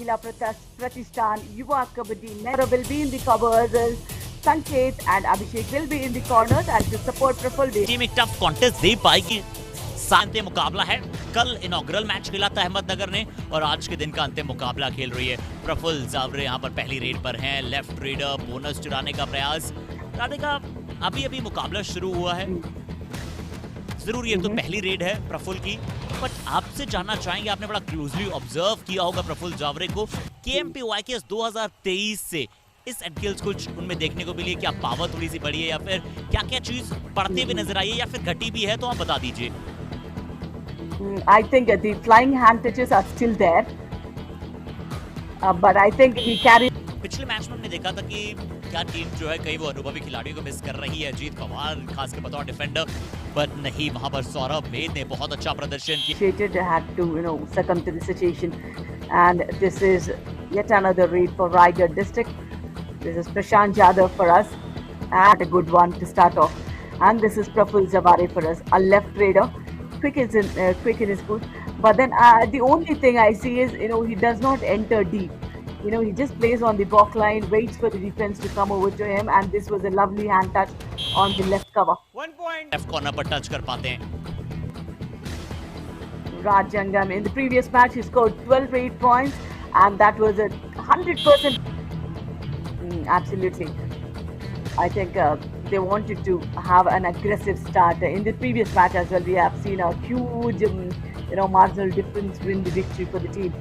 Mahila Pratishthan Yuva Kabaddi Nehru will be in the covers. Sanket and Abhishek will be in the corners and to support Praful. Team एक tough contest दे पाएगी। अंतिम मुकाबला है, कल inaugural match खेला था अहमदनगर ने और आज के दिन का अंतिम मुकाबला खेल रही है। प्रफुल जावरे यहाँ पर पहली रेड पर हैं, लेफ्ट रेडर बोनस चुराने का प्रयास। राधिका, अभी मुकाबला शुरू हुआ है, जरूर ये तो पहली रेड है प्रफुल की, बट आपसे जानना चाहेंगे, आपने बड़ा क्लोजली ऑब्जर्व किया होगा प्रफुल जावरे को, KMPYKS 2023 से इस एडगिल्स कुछ उनमें देखने को मिली है? क्या पावर थोड़ी सी बढ़ी है या फिर क्या चीज बढ़ते हुए नजर आई है या फिर घटी भी है, तो आप बता दीजिए। I think the flying hand touches are still there, but I think he carried. पिछले मैच में हमने देखा था कि क्या टीम जो है कई वो अनुभवी खिलाड़ियों को मिस कर रही है, अजीत पवार खासकर बतौर डिफेंडर, पर नहीं, वहां पर सौरभ मेद ने बहुत अच्छा प्रदर्शन किया। Had to succumb to the situation, and this is yet another raid for Raigad District. This is Prashant Jadhav for us, and a good one to start off. And this is Praful Zavare for us, a left raider. Quick in his boot. But then the only thing I see is, he does not enter deep. He just plays on the back line, waits for the defense to come over to him, and this was a lovely hand touch on the left cover. 1 point. Left corner पर touch कर पाते हैं। Raj Jangam, in the previous match, he scored 12 8 points, and that was a 100%. Absolutely. I think they wanted to have an aggressive start. In the previous match as well, we have seen a huge, marginal difference in the victory for the team.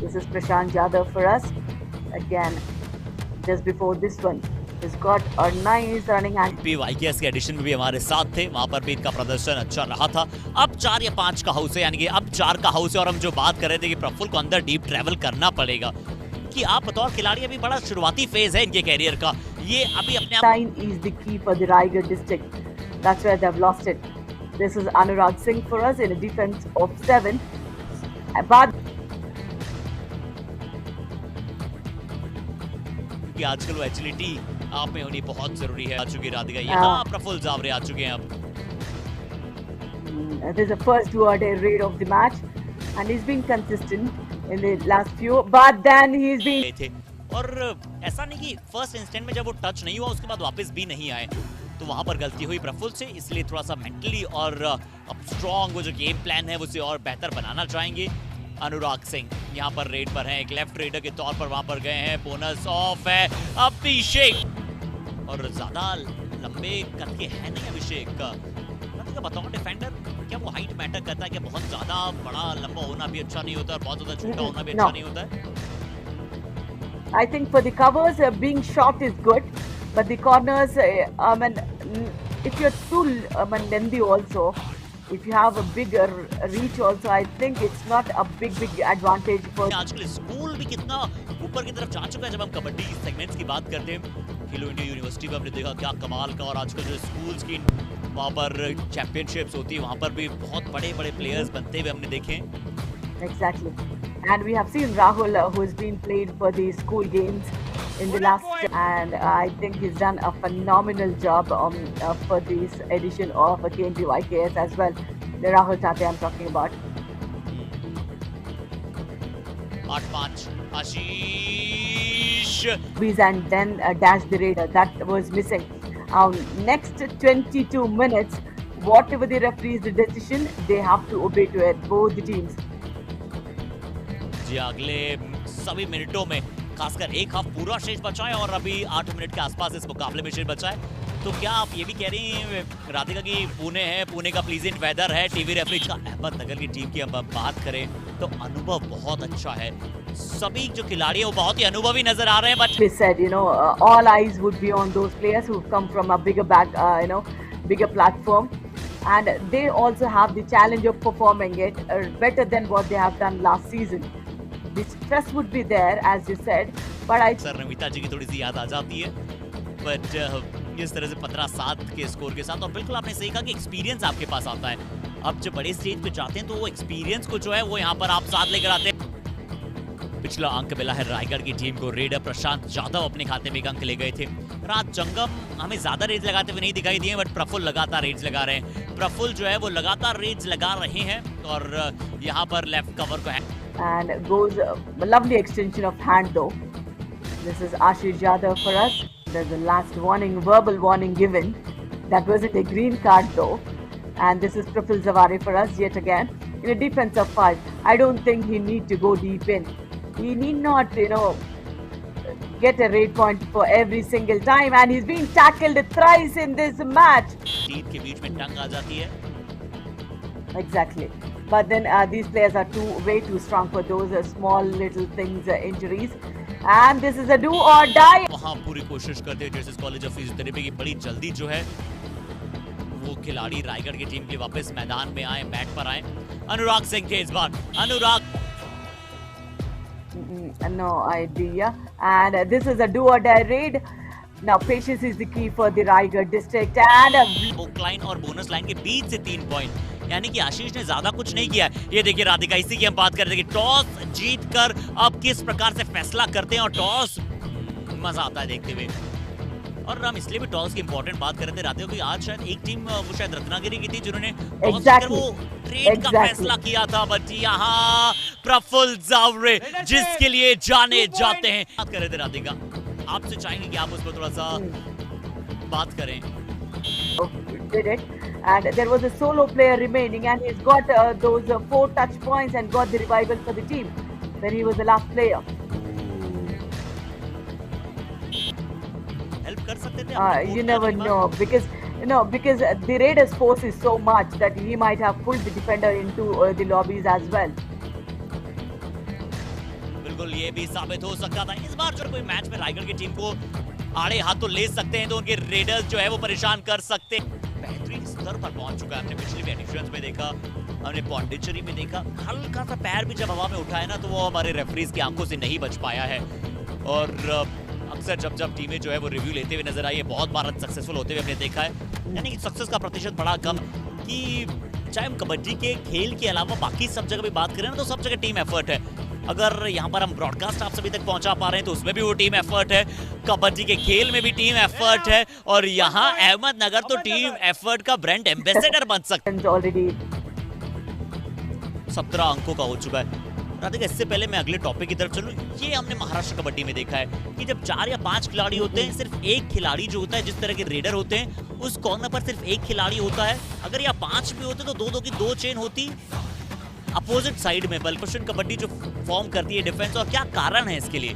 This is Prashant Jadhav for us. Again, just before this one, he's got a nice running hand. PYKS के addition में भी हमारे साथ थे, वहां पर भी इनका प्रदर्शन अच्छा रहा था। अब 4 या 5 का हाउस है, यानी कि अब 4 का हाउस है, और हम जो बात कर रहे थे कि प्रफुल को अंदर डीप ट्रैवल करना पड़ेगा, कि आप बतौर खिलाड़ी अभी बड़ा शुरुआती फेज है इनके कैरियर का, ये अभी अपने आप Time is the key for the Raigad District. That's where they've lost it. This is Anurag Singh for us in a defense of 7. But कि आजकल वो एजिलिटी आप में होनी बहुत जरूरी है। आ चुकी राधिका, यहाँ प्रफुल जावरे आ चुके हैं अब। This is the first raid of the match, and he's been consistent in the last few, but then he's been. और ऐसा नहीं कि फर्स्ट इंस्टेंट में जब वो टच नहीं हुआ उसके बाद वापस भी नहीं आए, तो वहां पर गलती हुई प्रफुल से, इसलिए थोड़ा सा मेंटली और अब स्ट्रॉन्ग वो जो गेम प्लान है उसे और बेहतर बनाना चाहेंगे। अनुराग सिंह यहाँ पर रेड पर हैं, एक लेफ्ट रेडर के तौर पर वहां पर गए हैं, बोनस ऑफ है अभिषेक, और ज्यादा लंबे कद के है नहीं अभिषेक का। बताओ डिफेंडर, क्या वो हाइट मैटर करता है? क्या बहुत ज्यादा बड़ा लंबा होना भी अच्छा नहीं होता और बहुत ज्यादा छोटा होना भी अच्छा नहीं होता है? I think for the covers, being short is good, but the corners, if you're too lengthy also, if you have a bigger reach also, I think it's not a big advantage for. आजकल school भी कितना ऊपर की तरफ जा चुका है। जब हम कबड्डी सेगमेंट्स की बात करते हैं, खेलो इंडिया यूनिवर्सिटी में हमने देखा क्या कमाल का, और आजकल जो स्कूल्स की वहाँ पर चैंपियनशिप्स होती है, वहाँ पर भी बहुत बड़े प्लेयर्स बनते हुए हमने देखे। Exactly. And we have seen Rahul, who's been played for the school games in the last, and I think he's done a phenomenal job for this edition of KMPYKS as well. The Rahul Tate I'm talking about. 8-5 Ashish. And then dash the raider. That was missing. Next 22 minutes, whatever the referee's decision, they have to obey to it, both the teams. अगले सभी मिनटों में खासकर एक half पूरा शेष बचा है और अभी 8 मिनट के आसपास इस मुकाबले में शेष बचा है, तो क्या आप ये भी कह रही हैं राधिका की पुणे है, पुणे का प्लीजेंट वेदर है, टीवी रेफरी का अहमदनगर की टीम की हम बात करें तो अनुभव बहुत अच्छा है, सभी जो खिलाड़ी है वो बहुत ही अनुभवी नजर आ रहे हैं। But said, all eyes would be on those players who come from a bigger platform, and they also have the challenge of performing it better than what they have done last season. The stress would be there, as you said, but I. Sir Namita ji की थोड़ी सी याद आ जाती है, but इस तरह से 15-7 के score के साथ, और बिल्कुल आपने सही कहा कि एक्सपीरियंस आपके पास आता है। अब जब बड़े स्टेज पे जाते हैं तो वो एक्सपीरियंस को जो है वो यहाँ पर आप साथ लेकर आते हैं। पिछला अंक मिला है रायगढ़ की टीम को, रेडर प्रशांत जाधव अपने खाते में एक अंक ले गए थे। रात जंगम हमें ज्यादा रेड्स लगाते हुए नहीं दिखाई दिए, बट प्रफुल्ल लगातार रेड्स लगा रहे हैं। प्रफुल्ल जो है वो लगातार रेड्स लगा रहे हैं और यहाँ पर लेफ्ट कवर को and goes a lovely extension of hand though. This is Ashish Yadav for us. There's a last warning, verbal warning given. That wasn't a green card though. And this is Praful Zawari for us yet again. In a defense of 5, I don't think he need to go deep in. He need not, get a raid point for every single time. And he's been tackled thrice in this match. Team के बीच में टंग आ जाती है। Exactly. But then these players are way too strong for those small little things, injuries. And this is a do or die. वहाँ पूरी कोशिश करते हैं जैसे कॉलेज ऑफ फिजियोथेरेपी की बड़ी जल्दी जो है वो खिलाड़ी रायगढ़ की टीम के वापस मैदान में आए, मैट पर आए। अनुराग सिंह के इस बार अनुराग no idea. And this is a do or die raid. Now patience is the key for the Raigad District. And book line और बोनस लाइन के बीच से 3 पॉइंट, यानी कि आशीष ने ज्यादा कुछ नहीं किया। ये देखिए राधिका, इसी की हम बात कर रहे थे कि टॉस जीतकर अब किस प्रकार से फैसला करते हैं, और टॉस मजा आता है देखते हुए। और हम इसलिए भी टॉस की इंपॉर्टेंट बात कर रहे थे राधिका, क्योंकि आज शायद एक टीम वो शायद रत्नागिरी की थी जिन्होंने टॉस जीतकर वो ट्रेड का फैसला किया था। बट यहाँ प्रफुल्ल जावरे जिसके लिए जाने जाते हैं। बात कर रहे थे राधिका, आपसे चाहेंगे कि आप उस पर थोड़ा सा बात करें। did it, and there was a solo player remaining, and he's got those 4 touch points and got the revival for the team when he was the last player. Help कर सकते थे you never know, because the Raiders force is so much that he might have pulled the defender into the lobbies as well. बिल्कुल ये भी साबित हो सकता था। इस बार जो कोई मैच में रायगढ़ की टीम को आड़े हाथ तो ले सकते हैं, तो उनके रेडर्स जो है वो परेशान कर सकते हैं। बेहतरीन स्तर पर पहुंच चुका है। हमने पिछली भी एडिशंस में देखा, हमने पौंडीचेरी में देखा, हल्का सा पैर भी जब हवा में उठाया ना तो वो हमारे रेफरीज की आंखों से नहीं बच पाया है। और अक्सर जब टीमें जो है वो रिव्यू लेते हुए नजर आई है, बहुत बार सक्सेसफुल होते हुए हमने देखा है। यानी कि सक्सेस का प्रतिशत बड़ा कम, कि चाहे हम कबड्डी के खेल के अलावा बाकी सब जगह भी बात करें ना तो सब जगह टीम एफर्ट है। अगर यहाँ पर हम ब्रॉडकास्ट आप सभी तक पहुंचा पा रहे हैं तो उसमें भी वो टीम एफर्ट है, कबड्डी के खेल में भी टीम एफर्ट है, और यहाँ अहमदनगर तो टीम एफर्ट का ब्रांड एम्बेसडर बन सकता है। ऑलरेडी 17 अंकों का हो चुका है। राधिका, इससे पहले मैं अगले टॉपिक की तरफ चलूं, ये हमने महाराष्ट्र कबड्डी में देखा है कि जब 4 या 5 खिलाड़ी होते हैं, सिर्फ एक खिलाड़ी जो होता है, जिस तरह के रेडर होते हैं उस कॉर्नर पर सिर्फ एक खिलाड़ी होता है। अगर यहाँ 5 भी होते तो 2-2 की 2 चेन होती अपोजिट साइड में। बल्कि कबड्डी जो फॉर्म करती है डिफेंस, और क्या कारण है इसके लिए?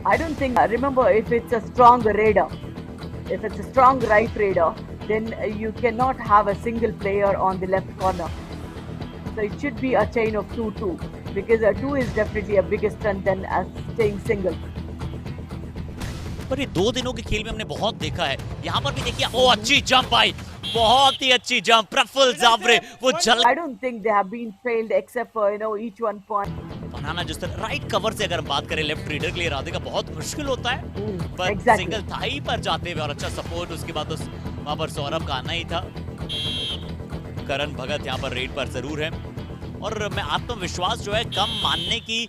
I don't think, remember, if it's a strong raider, if it's a strong right raider, then you cannot have a single player on the left corner. So it should be a chain of 2-2, because 2 is definitely a bigger strength than staying single. पर ये 2 दिनों के खेल में हमने बहुत देखा है। यहाँ पर भी देखिए, ओ अच्छी जंप आई, बहुत ही अच्छी जंप, प्रफुल्ल जावरे वो जल। I don't think they have been failed except for each one point. बनाना जिस तरह राइट कवर से अगर हम बात करें लेफ्ट रीडर के लिए राधिका बहुत मुश्किल होता है, पर सिंगल थाई पर जाते हुए और अच्छा सपोर्ट, उसके बाद वहां पर सौरभ का आना ही था। करण भगत यहाँ पर रेड पर जरूर है, और मैं आत्मविश्वास जो है कम मानने की,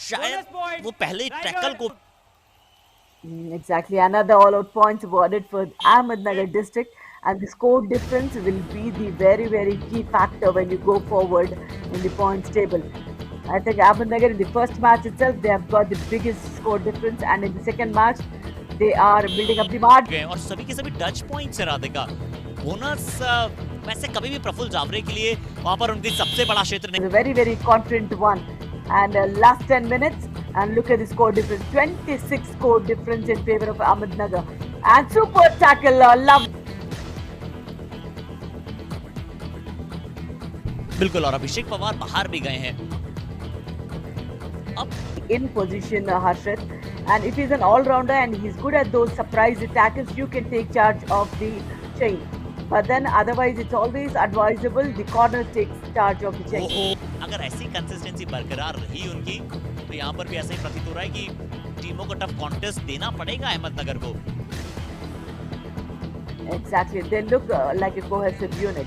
शायद वो पहले टैकल को। Exactly, another all-out points awarded for Ahmadnagar District, and the score difference will be the very, very key factor when you go forward in the points table. I think Ahmadnagar in the first match itself, they have got the biggest score difference, and in the second match, they are building up the margin. और सभी के सभी touch points है Radhika. Bonus वैसे कभी भी प्रफुल्ल जावरे के लिए वहां पर उनकी सबसे बड़ा क्षेत्र नहीं। Very, very confident one. And last 10 minutes, and look at the score difference, 26 score difference in favor of Ahmadnagar, and super tackle, love. बिल्कुल, और अभिषेक पवार बाहर भी गए हैं। अब in position, Harshit, and if he's an all-rounder and he's good at those surprise tackles, you can take charge of the chain. But then otherwise it's always advisable the corner takes charge of the chain. अगर ऐसी consistency बरकरार रही उनकी तो यहाँ पर भी ऐसा ही प्रतीत हो रहा है कि टीमों को टफ कॉन्टेस्ट देना पड़ेगा अहमदनगर को। Exactly, they look like a cohesive unit.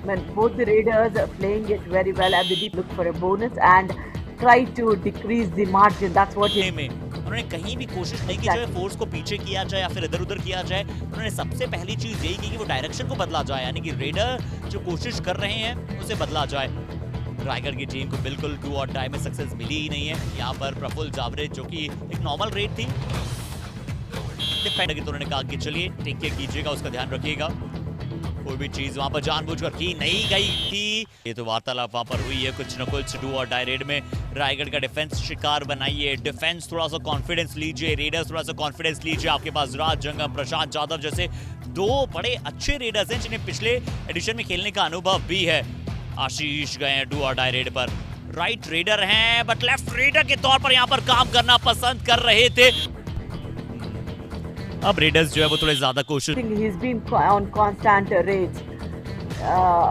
When both the Raiders are playing it very well at the deep, look for a bonus and try to decrease the margin. That's what में उन्होंने कहीं भी कोशिश नहीं की जो है force को पीछे किया जाए या फिर इधर उधर किया जाए। उन्होंने सबसे पहली चीज यही की कि वो डायरेक्शन को बदला जाए, यानी कि रेडर जो कोशिश कर रहे हैं उसे बदला जाए। रायगढ़ की टीम को बिल्कुल डू और डाई में सक्सेस मिली ही नहीं है। यहाँ पर प्रफुल्ल जावरे जो कि एक नॉर्मल रेड थी, डिफेंडर की तो उन्होंने कहा कि चलिए टेक केयर कीजिएगा, उसका ध्यान रखिएगा, कोई भी चीज वहां पर जानबूझकर की नहीं गई थी। ये तो वार्तालाप वहां पर हुई है कुछ न कुछ डू और डाई रेड में। रायगढ़ का डिफेंस शिकार बनाइए, डिफेंस थोड़ा सा कॉन्फिडेंस लीजिए, रेडर्स थोड़ा सा कॉन्फिडेंस लीजिए। आपके पास राज जंगम, प्रशांत यादव जैसे दो बड़े अच्छे रेडर्स हैं जिन्हें पिछले एडिशन में खेलने का अनुभव भी है। आशीष गए हैं डू और डाई रेड पर, राइट रेडर हैं बट लेफ्ट रेडर के तौर पर यहाँ पर काम करना पसंद कर रहे थे। अब रेडर्स जो है वो थोड़े ज्यादा कोशिश। He's been on constant raids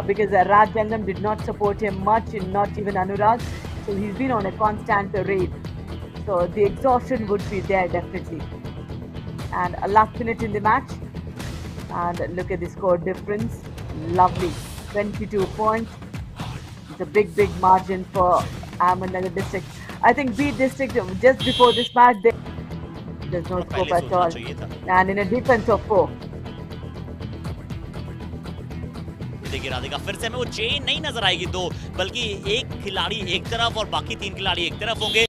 because Raj Jangam did not support him much, not even Anurag. So he's been on a constant raid. So the exhaustion would be there definitely. And a last minute in the match. And look at the score difference. Lovely. 22 points. It's a big margin for Ahmadnagar District. I think B District, just before this match, there's no scope at all. And in a defense of 4. देखिए राधिका फिर से हमें वो chain नहीं नजर आएगी दो, बल्कि एक खिलाड़ी एक तरफ और बाकी तीन खिलाड़ी एक तरफ होंगे।